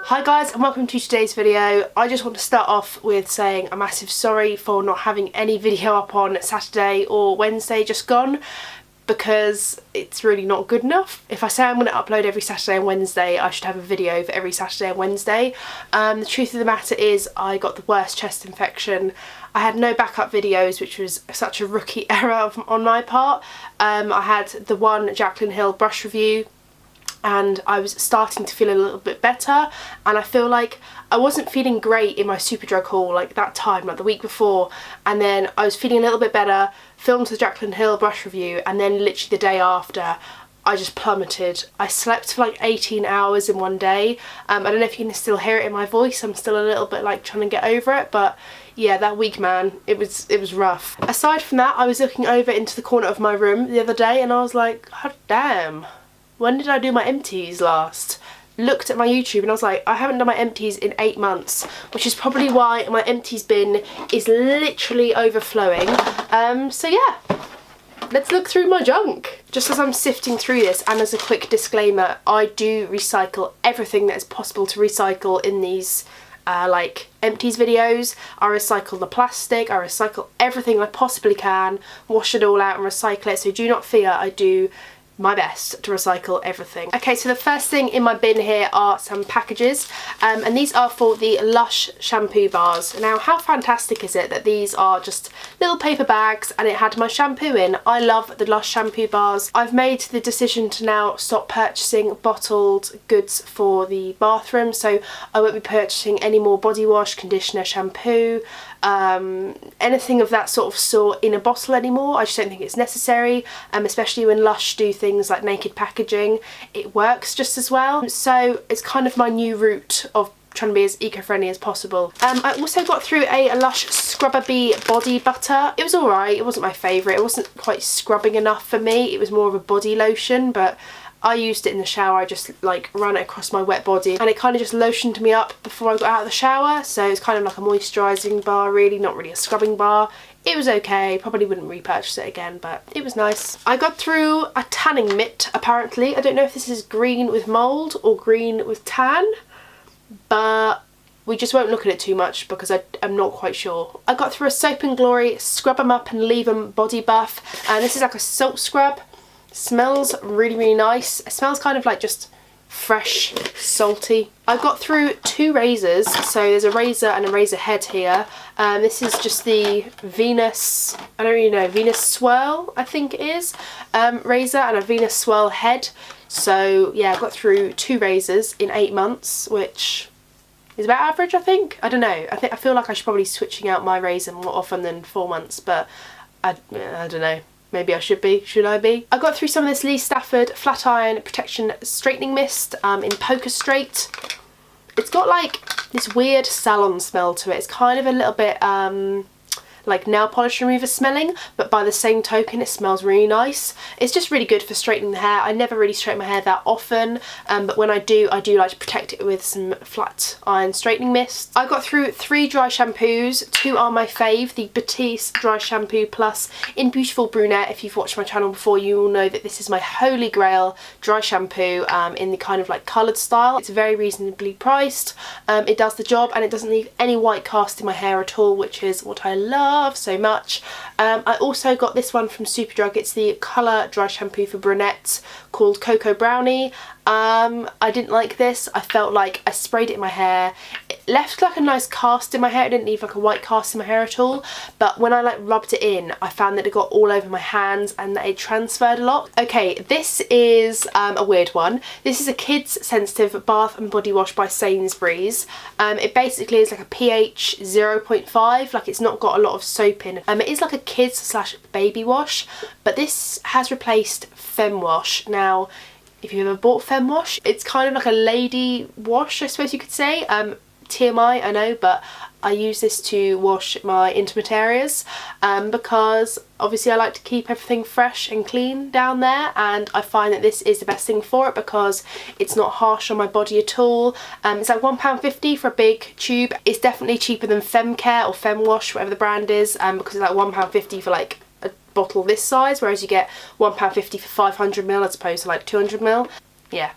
Hi guys and welcome to today's video. I just want to start off with saying a massive sorry for not having any video up on Saturday or Wednesday just gone, because it's really not good enough. If I say I'm going to upload every Saturday and Wednesday, I should have a video for every Saturday and Wednesday. The truth of the matter is I got the worst chest infection. I had no backup videos, which was such a rookie error on my part. I had the one Jaclyn Hill brush review, and I was starting to feel a little bit better, and I feel like I wasn't feeling great in my Superdrug haul like that time, like the week before, and then I was feeling a little bit better, filmed the Jaclyn Hill brush review, and then literally the day after I just plummeted. I slept for like 18 hours in one day. I don't know if you can still hear it in my voice. I'm still a little bit like trying to get over it, but yeah, that week, man, it was rough. Aside from that, I was looking over into the corner of my room the other day and I was like, oh damn, when did I do my empties last? Looked at my YouTube and I was like, I haven't done my empties in 8 months, which is probably why my empties bin is literally overflowing. So yeah, let's look through my junk. Just as I'm sifting through this, and as a quick disclaimer, I do recycle everything that is possible to recycle in these like empties videos. I recycle the plastic, I recycle everything I possibly can, wash it all out and recycle it, so do not fear, I do my best to recycle everything. Okay, so the first thing in my bin here are some packages, and these are for the Lush shampoo bars. Now, how fantastic is it that these are just little paper bags and it had my shampoo in? I love the Lush shampoo bars. I've made the decision to now stop purchasing bottled goods for the bathroom, so I won't be purchasing any more body wash, conditioner, shampoo, anything of that sort in a bottle anymore. I just don't think it's necessary, especially when Lush do things like naked packaging. It works just as well, so it's kind of my new route of trying to be as eco-friendly as possible. I also got through a Lush Scrubber Bee body butter. It was alright, it wasn't my favourite, it wasn't quite scrubbing enough for me, it was more of a body lotion, but I used it in the shower. I just like ran it across my wet body and it kind of just lotioned me up before I got out of the shower, so it's kind of like a moisturising bar really, not really a scrubbing bar. It was okay, probably wouldn't repurchase it again, but it was nice. I got through a tanning mitt apparently. I don't know if this is green with mould or green with tan, but we just won't look at it too much because I'm not quite sure. I got through a Soap and Glory Scrub 'em Up and Leave 'em body buff, and this is like a salt scrub. Smells really nice. It smells kind of like just fresh, salty. I got through 2 razors, so there's a razor and a razor head here. This is just the Venus, I don't really know, Venus Swirl I think it is, razor, and a Venus Swirl head. So yeah, I got through 2 razors in 8 months, which is about average, I think. I don't know, I feel like I should probably be switching out my razor more often than 4 months, but I don't know. Maybe I should be. Should I be? I got through some of this Lee Stafford Flat Iron Protection Straightening Mist in Poker Straight. It's got like this weird salon smell to it. It's kind of a little bit like nail polish remover smelling, but by the same token it smells really nice. It's just really good for straightening the hair. I never really straighten my hair that often, but when I do like to protect it with some flat iron straightening mist. I got through 3 dry shampoos. 2 are my fave, the Batiste Dry Shampoo Plus in Beautiful Brunette. If you've watched my channel before, you will know that this is my holy grail dry shampoo in the kind of like coloured style. It's very reasonably priced. It does the job and it doesn't leave any white cast in my hair at all, which is what I love so much. I also got this one from Superdrug. It's the colour dry shampoo for brunettes called Cocoa Brownie. I didn't like this. I felt like I sprayed it in my hair. It left like a nice cast in my hair. It didn't leave like a white cast in my hair at all, but when I like rubbed it in, I found that it got all over my hands and that it transferred a lot. Okay, this is a weird one. This is a kids sensitive bath and body wash by Sainsbury's. It basically is like a pH 0.5, like it's not got a lot of soap in. It is like a kids / baby wash, but this has replaced Fem Wash. Now, if you've ever bought Fem Wash, it's kind of like a lady wash, I suppose you could say. TMI, I know, but I use this to wash my intimate areas because obviously I like to keep everything fresh and clean down there, and I find that this is the best thing for it because it's not harsh on my body at all. It's like £1.50 for a big tube. It's definitely cheaper than Femcare or Fem Wash, whatever the brand is, because it's like £1.50 for like a bottle this size, whereas you get £1.50 for 500ml as opposed to like 200ml. Yeah,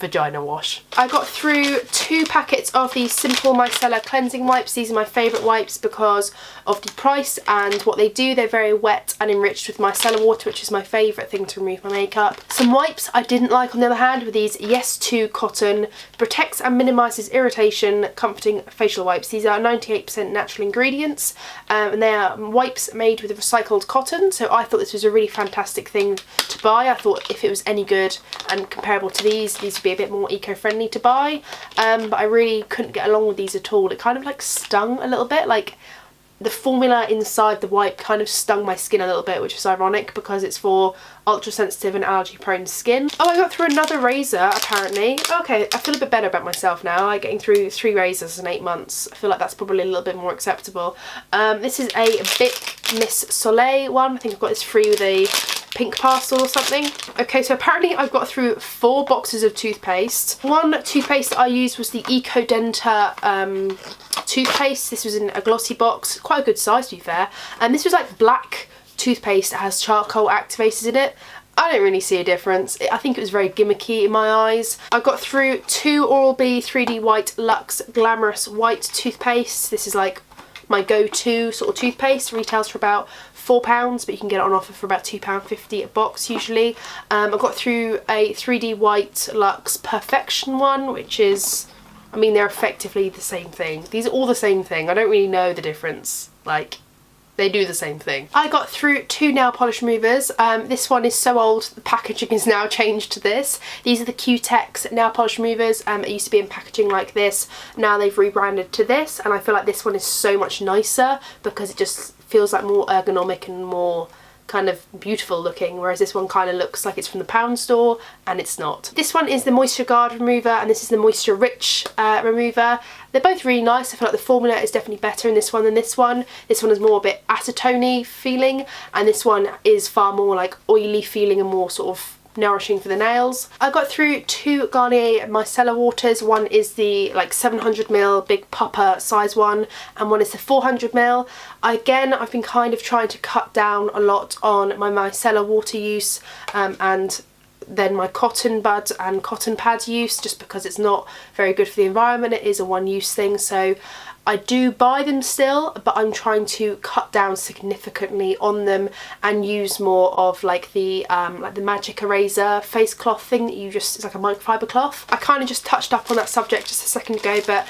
vagina wash. I got through 2 packets of the Simple Micellar cleansing wipes. These are my favourite wipes because of the price and what they do. They're very wet and enriched with micellar water, which is my favourite thing to remove my makeup. Some wipes I didn't like, on the other hand, were these Yes To Cotton Protects and Minimises Irritation Comforting Facial Wipes. These are 98% natural ingredients, and they are wipes made with recycled cotton, so I thought this was a really fantastic thing to buy. I thought if it was any good and comparable to these would be a bit more eco-friendly to buy, but I really couldn't get along with these at all. It kind of like stung a little bit, like the formula inside the wipe kind of stung my skin a little bit, which is ironic because it's for ultra sensitive and allergy prone skin. Oh, I got through another razor apparently. Okay, I feel a bit better about myself now, like getting through 3 razors in 8 months. I feel like that's probably a little bit more acceptable. This is a Bic Miss Soleil one. I think I've got this free with a pink parcel or something. Okay, so apparently I've got through 4 boxes of toothpaste. One toothpaste that I used was the Ecodenta toothpaste. This was in a glossy box, quite a good size to be fair, and this was like black toothpaste that has charcoal activators in it. I don't really see a difference. I think it was very gimmicky in my eyes. I got through 2 Oral-B 3D White Luxe Glamorous White toothpaste. This is like my go-to sort of toothpaste. Retails for about £4, but you can get it on offer for about £2.50 a box usually. I got through a 3D White Luxe Perfection one, which is, I mean, they're effectively the same thing. These are all the same thing. I don't really know the difference. Like, they do the same thing. I got through 2 nail polish removers. This one is so old, the packaging is now changed to this. These are the Q-Tex nail polish removers. It used to be in packaging like this. Now they've rebranded to this, and I feel like this one is so much nicer because it just feels like more ergonomic and more kind of beautiful looking, whereas this one kind of looks like it's from the pound store, and it's not. This one is the Moisture Guard remover, and this is the Moisture Rich remover. They're both really nice. I feel like the formula is definitely better in this one than this one. This one is more a bit acetone feeling, and this one is far more like oily feeling and more sort of nourishing for the nails. I got through 2 Garnier micellar waters. One is the like 700ml big pupper size one, and one is the 400ml. Again, I've been kind of trying to cut down a lot on my micellar water use and then my cotton bud and cotton pad use, just because it's not very good for the environment. It is a one-use thing, so I do buy them still, but I'm trying to cut down significantly on them and use more of like the Magic Eraser face cloth thing that you just, it's like a microfiber cloth. I kind of just touched up on that subject just a second ago, but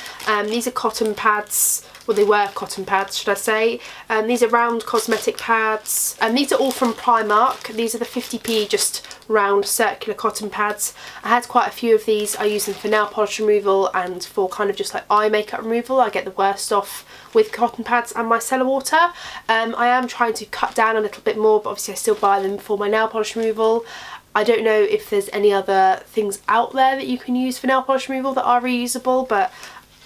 these are cotton pads. Well, they were cotton pads, should I say. These are round cosmetic pads, and these are all from Primark. These are the 50p just round circular cotton pads. I had quite a few of these. I use them for nail polish removal and for kind of just like eye makeup removal. I get the worst off with cotton pads and micellar water. I am trying to cut down a little bit more, but obviously I still buy them for my nail polish removal. I don't know if there's any other things out there that you can use for nail polish removal that are reusable, but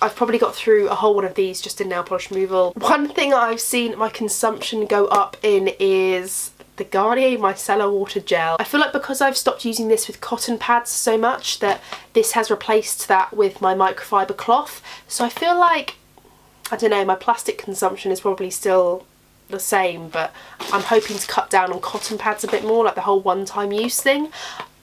I've probably got through a whole one of these just in nail polish removal. One thing I've seen my consumption go up in is the Garnier micellar water gel. I feel like because I've stopped using this with cotton pads so much that this has replaced that with my microfiber cloth. So I feel like, I don't know, my plastic consumption is probably still the same, but I'm hoping to cut down on cotton pads a bit more, like the whole one-time use thing.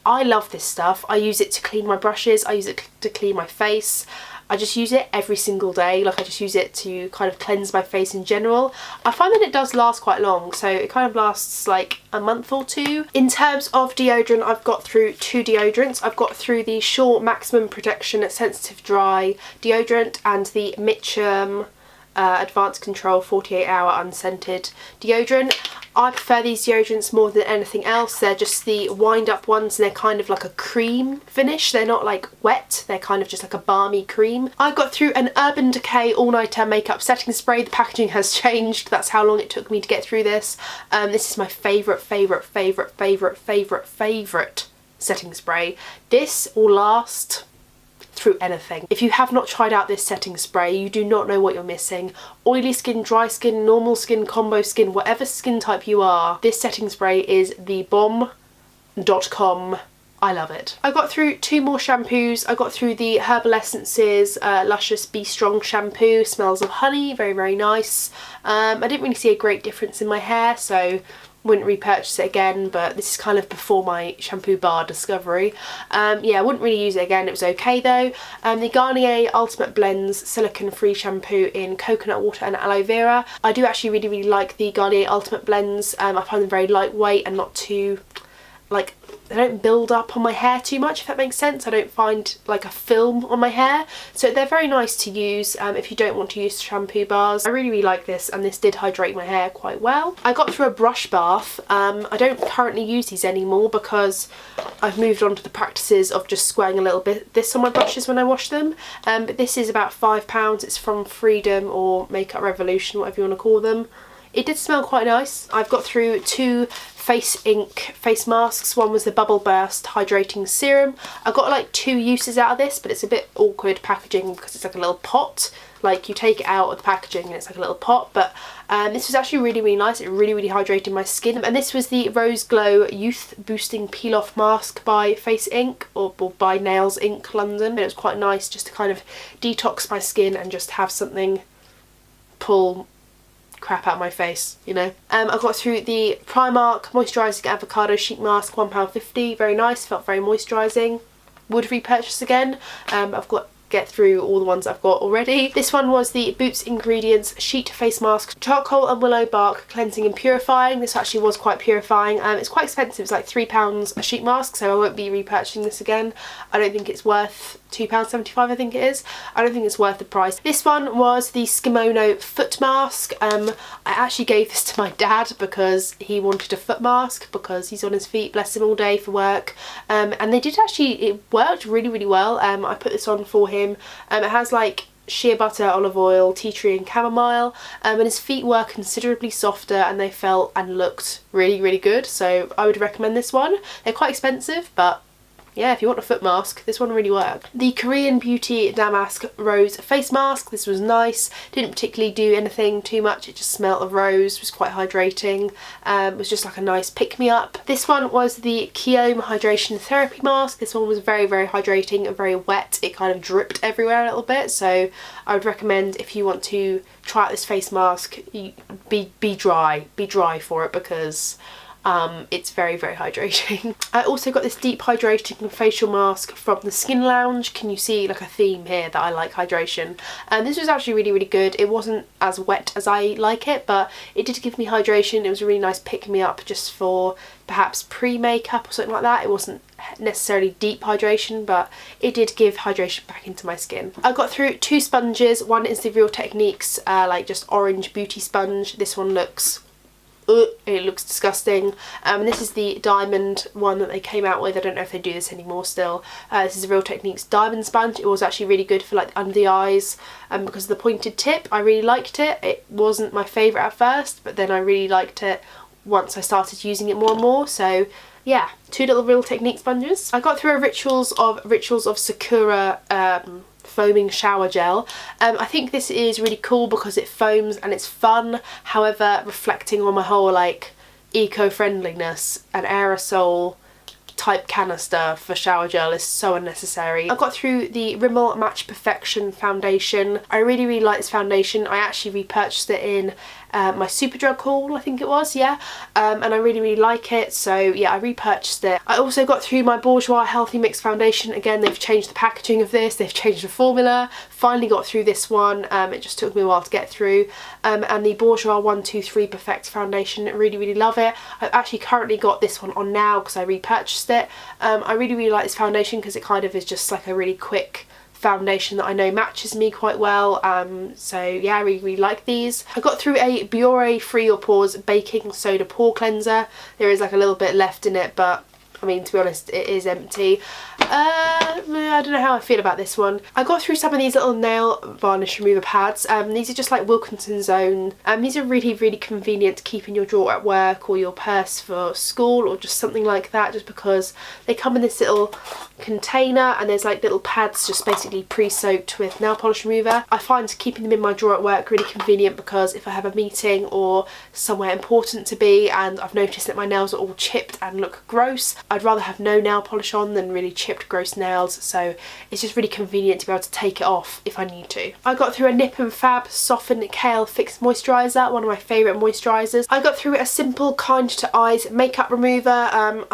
I love this stuff. I use it to clean my brushes, I use it to clean my face. I just use it every single day. Like, I just use it to kind of cleanse my face in general. I find that it does last quite long, so it kind of lasts like a month or 2. In terms of deodorant, I've got through 2 deodorants. I've got through the Shore Maximum Protection Sensitive Dry deodorant and the Mitchum Advanced Control 48-hour unscented deodorant. I prefer these deodorants more than anything else. They're just the wind up ones, and they're kind of like a cream finish. They're not like wet, they're kind of just like a balmy cream. I got through an Urban Decay all-nighter makeup setting spray. The packaging has changed, that's how long it took me to get through this. This is my favourite setting spray. This will last through anything. If you have not tried out this setting spray, you do not know what you're missing. Oily skin, dry skin, normal skin, combo skin, whatever skin type you are, this setting spray is the bomb.com. I love it. I got through 2 more shampoos. I got through the Herbal Essences Luscious Be Strong shampoo. Smells of honey, very, very nice. I didn't really see a great difference in my hair, so Wouldn't repurchase it again, but this is kind of before my shampoo bar discovery. Yeah, I wouldn't really use it again. It was okay though. The Garnier Ultimate Blends Silicone Free Shampoo in Coconut Water and Aloe Vera. I do actually really like the Garnier Ultimate Blends. I find them very lightweight and not too, like, they don't build up on my hair too much, if that makes sense. I don't find like a film on my hair, so they're very nice to use if you don't want to use shampoo bars. I really like this, and this did hydrate my hair quite well. I got through a brush bath. I don't currently use these anymore because I've moved on to the practices of just squirting a little bit this on my brushes when I wash them, but this is about £5. It's from Freedom or Makeup Revolution, whatever you want to call them. It did smell quite nice. I've got through 2 Face Ink face masks. One was the Bubble Burst Hydrating Serum. I got like 2 uses out of this, but it's a bit awkward packaging because it's like a little pot. Like, you take it out of the packaging and it's like a little pot, but this was actually really nice. It really hydrated my skin. And this was the Rose Glow Youth Boosting Peel Off Mask by Face Ink, or by Nails Ink London. It was quite nice just to kind of detox my skin and just have something pull crap out of my face, you know. I got through the Primark Moisturising Avocado Sheet Mask, £1.50. Very nice, felt very moisturising. Would repurchase again. I've got get through all the ones I've got already. This one was the Boots Ingredients Sheet Face Mask Charcoal and Willow Bark Cleansing and Purifying. This actually was quite purifying. It's quite expensive. It's like £3 a sheet mask, so I won't be repurchasing this again. I don't think it's worth £2.75, I think it is. I don't think it's worth the price. This one was the Skimono Foot Mask. I actually gave this to my dad because he wanted a foot mask because he's on his feet, bless him, all day for work. And they did actually, it worked really well. I put this on for him. It has like shea butter, olive oil, tea tree and chamomile, and his feet were considerably softer and they felt and looked really good, so I would recommend this one. They're quite expensive, but yeah, if you want a foot mask, this one really worked. The Korean Beauty Damask Rose Face Mask. This was nice. Didn't particularly do anything too much. It just smelled of rose. It was quite hydrating. It was just like a nice pick-me-up. This one was the Kiome Hydration Therapy Mask. This one was very hydrating and very wet. It kind of dripped everywhere a little bit. So I would recommend, if you want to try out this face mask, be dry for it, because it's very hydrating. I also got this deep hydrating facial mask from the Skin Lounge. Can you see like a theme here that I like hydration? And this was actually really good. It wasn't as wet as I like it, but it did give me hydration. It was a really nice pick-me-up just for perhaps pre-makeup or something like that. It wasn't necessarily deep hydration, but it did give hydration back into my skin. I got through 2 sponges. One is the Real Techniques like just orange beauty sponge. This one looks it looks disgusting. And this is the diamond one that they came out with. I don't know if they do this anymore still. This is a Real Techniques diamond sponge. It was actually really good for like under the eyes, because of the pointed tip. I really liked it. It wasn't my favourite at first, but then I really liked it once I started using it more and more. So yeah, 2 little Real Techniques sponges. I got through a Rituals of Sakura foaming shower gel. I think this is really cool because it foams and it's fun. However, reflecting on my whole like eco-friendliness, an aerosol type canister for shower gel is so unnecessary. I got through the Rimmel Match Perfection foundation. I really like this foundation. I actually repurchased it in my Superdrug haul, I think it was, yeah, and I really like it, so yeah, I repurchased it. I also got through my Bourjois Healthy Mix foundation. Again, they've changed the packaging of this, they've changed the formula. Finally got through this one. It just took me a while to get through. And the Bourjois 123 Perfect foundation, really love it. I've actually currently got this one on now because I repurchased it. I really like this foundation because it kind of is just like a really quick foundation that I know matches me quite well, so yeah, I really like these. I got through a Biore Free Your Pores Baking Soda Pore Cleanser. There is like a little bit left in it, but I mean, to be honest, it is empty. I don't know how I feel about this one. I got through some of these little nail varnish remover pads. These are just like Wilkinson's Own. These are really convenient to keep in your drawer at work or your purse for school or just something like that, just because they come in this little container and there's like little pads just basically pre-soaked with nail polish remover. I find keeping them in my drawer at work really convenient because if I have a meeting or somewhere important to be and I've noticed that my nails are all chipped and look gross, I'd rather have no nail polish on than really chipped gross nails. nails, so it's just really convenient to be able to take it off if I need to. I got through a Nip and Fab Soften Kale Fix Moisturiser, one of my favourite moisturisers. I got through a simple Kind to Eyes makeup remover.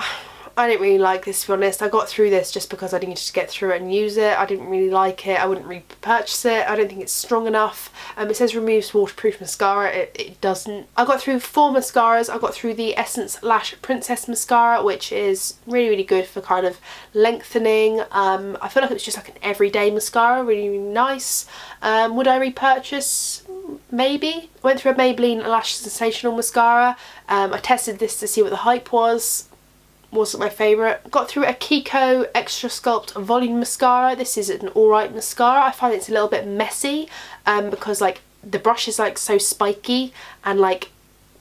I didn't really like this, to be honest. I got through this just because I needed to get through it and use it. I didn't really like it. I wouldn't repurchase it. I don't think it's strong enough. It says removes waterproof mascara. It doesn't. I got through 4 mascaras. I got through the Essence Lash Princess mascara, which is really, really good for kind of lengthening. I feel like it's just like an everyday mascara, really, really nice. Would I repurchase? Maybe. I went through a Maybelline Lash Sensational mascara. I tested this to see what the hype was. Wasn't my favourite. Got through a Kiko Extra Sculpt Volume Mascara. This is an alright mascara. I find it's a little bit messy because like the brush is like so spiky and like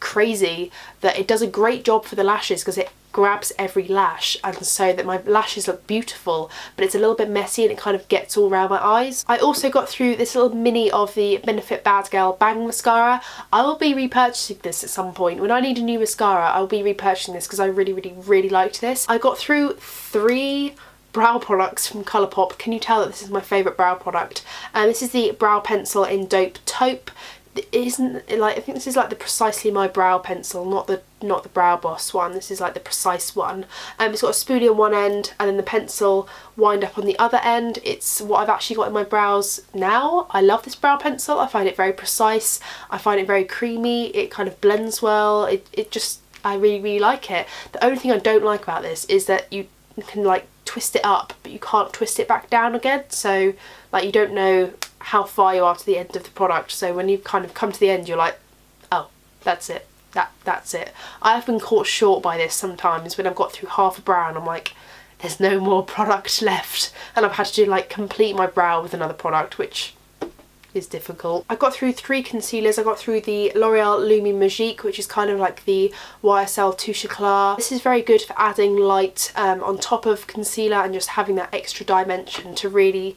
crazy that it does a great job for the lashes because it grabs every lash, and so that my lashes look beautiful, but it's a little bit messy and it kind of gets all around my eyes. I also got through this little mini of the Benefit Bad Girl Bang Mascara. I will be repurchasing this at some point. When I need a new mascara, I will be repurchasing this because I really, really, really liked this. I got through 3 brow products from Colourpop. Can you tell that this is my favourite brow product? This is the brow pencil in Dope Taupe. It isn't like, I think this is like the Precisely My Brow pencil, not the Brow Boss one. This is like the precise one. It's got a spoolie on one end and then the pencil wind up on the other end. It's what I've actually got in my brows now. I love this brow pencil. I find it very precise. I find it very creamy. It kind of blends well. It just, I really, really like it. The only thing I don't like about this is that you can like twist it up, but you can't twist it back down again. So like you don't know how far you are to the end of the product, so when you kind of come to the end you're like, oh, that's it, that's it. I have been caught short by this sometimes when I've got through half a brow and I'm like, there's no more product left, and I've had to like complete my brow with another product, which is difficult. I got through 3 concealers. I got through the L'Oreal Lumi Magique, which is kind of like the YSL Touche Eclat. This is very good for adding light on top of concealer and just having that extra dimension to really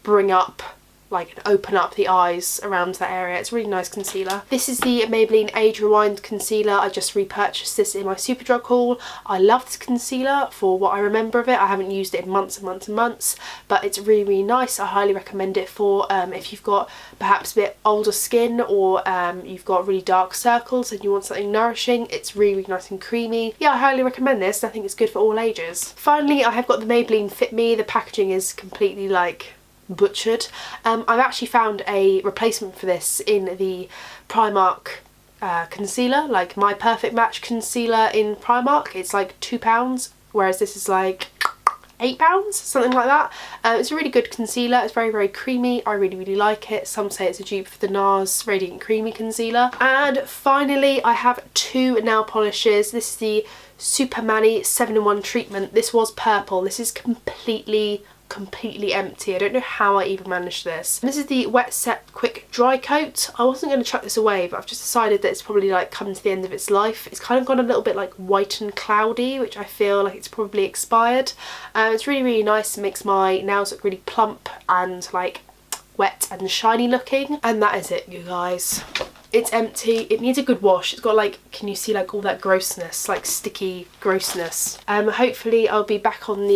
bring up, like open up the eyes around that area. It's a really nice concealer. This is the Maybelline Age Rewind concealer. I just repurchased this in my Superdrug haul. I love this concealer for what I remember of it. I haven't used it in months and months and months, but it's really, really nice. I highly recommend it for if you've got perhaps a bit older skin or you've got really dark circles and you want something nourishing. It's really, really nice and creamy. Yeah, I highly recommend this. I think it's good for all ages. Finally, I have got the Maybelline Fit Me. The packaging is completely like butchered. I've actually found a replacement for this in the Primark concealer, like My Perfect Match concealer in Primark. It's like £2, whereas this is like £8, something like that. It's a really good concealer. It's very, very creamy. I really, really like it. Some say it's a dupe for the NARS Radiant Creamy concealer. And finally, I have 2 nail polishes. This is the Super Mani 7-in-1 treatment. This was purple. This is completely empty. I don't know how I even managed this. This is the Wet Set Quick Dry Coat. I wasn't going to chuck this away, but I've just decided that it's probably like come to the end of its life. It's kind of gone a little bit like white and cloudy, which I feel like it's probably expired. It's really, really nice. It makes my nails look really plump and like wet and shiny looking. And that is it, you guys. It's empty. It needs a good wash. It's got like, can you see like all that grossness, like sticky grossness. Hopefully I'll be back on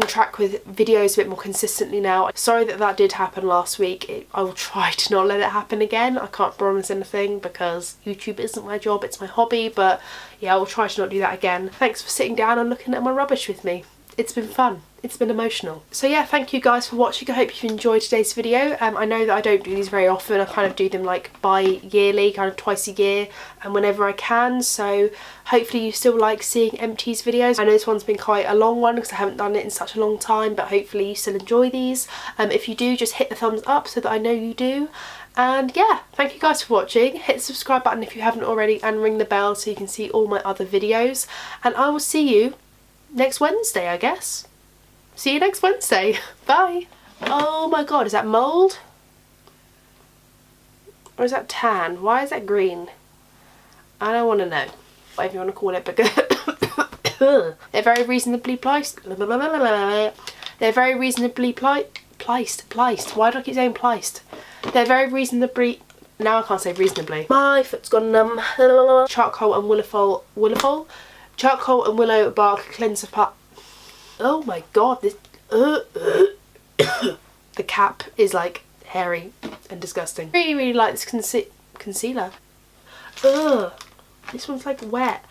track with videos a bit more consistently now. Sorry that did happen last week. I will try to not let it happen again. I can't promise anything because YouTube isn't my job, it's my hobby, but yeah, I will try to not do that again. Thanks for sitting down and looking at my rubbish with me. It's been fun. It's been emotional. So yeah, thank you guys for watching. I hope you enjoyed today's video. I know that I don't do these very often. I kind of do them like bi-yearly, kind of twice a year and whenever I can. So hopefully you still like seeing Empties videos. I know this one's been quite a long one because I haven't done it in such a long time, but hopefully you still enjoy these. If you do, just hit the thumbs up so that I know you do. And yeah, thank you guys for watching. Hit the subscribe button if you haven't already and ring the bell so you can see all my other videos. And I will see you next Wednesday, I guess. See you next Wednesday. Bye. Oh my god, is that mould? Or is that tan? Why is that green? I don't want to know. Whatever you want to call it, but they're very reasonably priced. They're very reasonably priced. Why do I keep saying priced? They're very reasonably... Now I can't say reasonably. My foot's gone numb. Charcoal and Charcoal and Willow Bark Cleanser Pack. Oh my god, this... The cap is like hairy and disgusting. I really, really like this concealer. Ugh, this one's like wet.